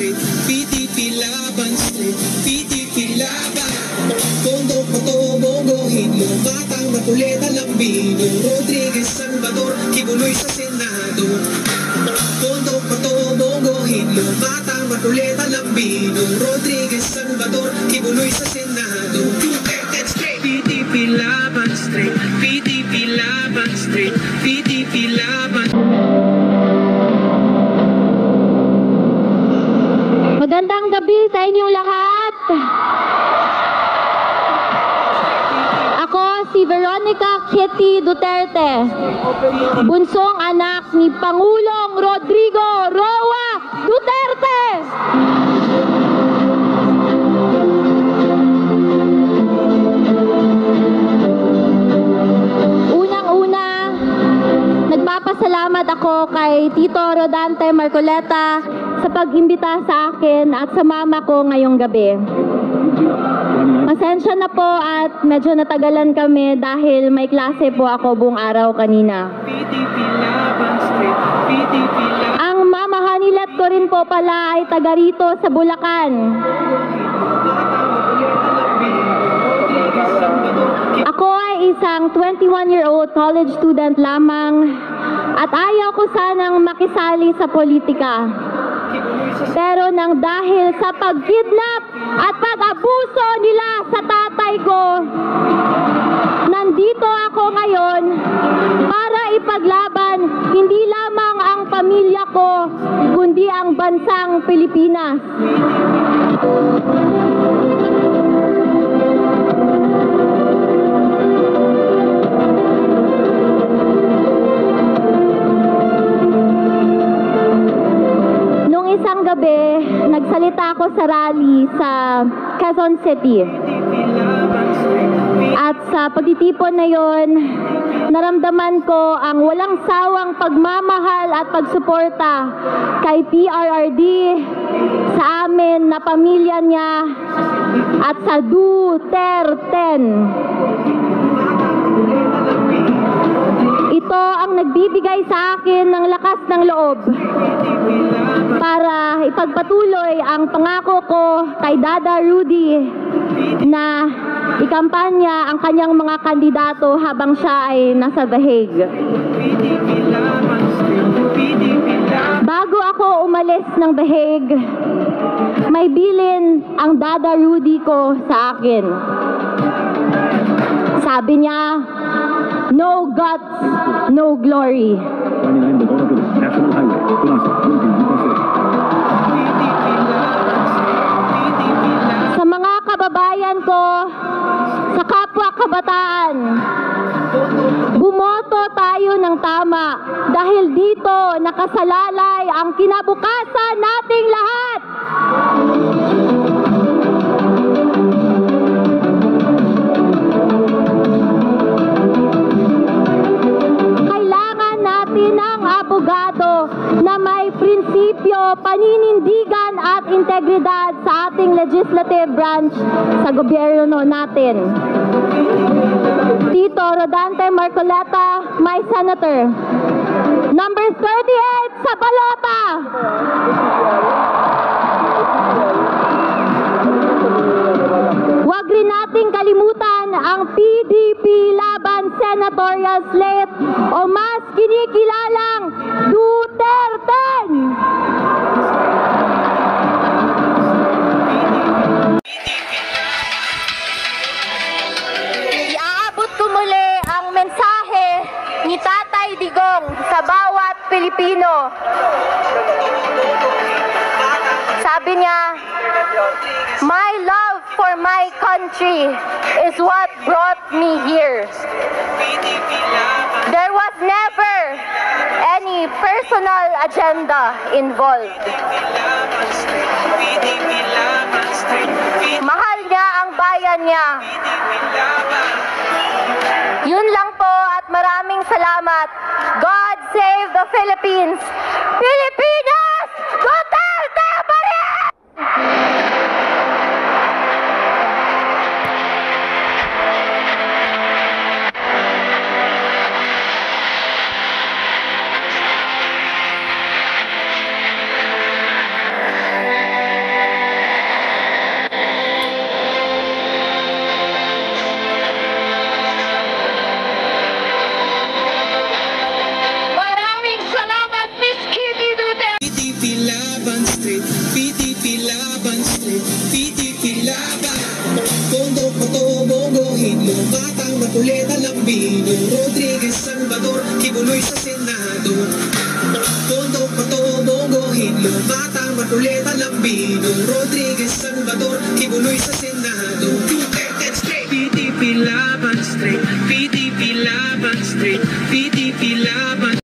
straight, PDP laban straight, PDP laban. Tondo, Coto, Bongohin, Lumatang, Marcoleta, Lambino, Rodriguez, Salvador, Kibuloy sa Senado. Tondo, Coto, Bongohin, Lumatang, Marcoleta, Lambino, Rodriguez, Salvador, Kibuloy sa Senado. PDP laban straight, PDP laban straight, PDP laban. Magandang gabi sa inyong lahat. Ako si Veronica Kitty Duterte, bunsong anak ni Pangulong Rodrigo Roa Duterte. Unang-una, nagpapasalamat ako kay Tito Rodante Marcoleta sa pag-imbita sa akin at sa mama ko ngayong gabi. Pasensya na po at medyo natagalan kami dahil may klase po ako buong araw kanina. Ang mamahanilat ko rin po pala ay taga rito sa Bulacan. Ako ay isang 21-year-old college student lamang at ayaw ko sanang makisali sa politika. Pero nang dahil sa pagkidnap at pag-abuso nila sa tatay ko, nandito ako ngayon para ipaglaban hindi lamang ang pamilya ko, kundi ang bansang Pilipinas. Isang gabi, nagsalita ako sa rally sa Quezon City. At sa pagtitipon na yon, naramdaman ko ang walang sawang pagmamahal at pagsuporta kay PRRD, sa amin na pamilya niya, at sa Duterte. Ito ang nagbibigay sa akin ng lakas ng loob para ipagpatuloy ang pangako ko kay Dada Rudy na ikampanya ang kanyang mga kandidato habang siya ay nasa The Hague. Bago ako umalis ng The Hague, may bilin ang Dada Rudy ko sa akin. Sabi niya, no guts, no glory. Sa mga kababayan ko, sa kapwa kabataan, bumoto tayo ng tama dahil dito nakasalalay ang kinabukasan nating lahat. Ng abogado na may prinsipyo, paninindigan at integridad sa ating legislative branch sa gobyerno natin. Tito Rodante Marcoleta, my senator. Number 38 sa balota. Huwag rin nating kalimutan ang PDP laban senatorial slate o mas kinikilalang Duterte. Iaabot ko muli ang mensahe ni Tatay Digong sa bawat Pilipino. Sabi niya, my love for my country is what brought me here. There was never any personal agenda involved. Mahal niya ang bayan niya. Yun lang po at maraming salamat. God save the Philippines. Pilipinas! Duterte pa rin! Hinlo, Batang Marcoleta, Lambino, Rodriguez, Salvador, Kibuloy sa Senado. Tondo, Pato, Bongo, Hinlo, Batang Marcoleta, Lambino,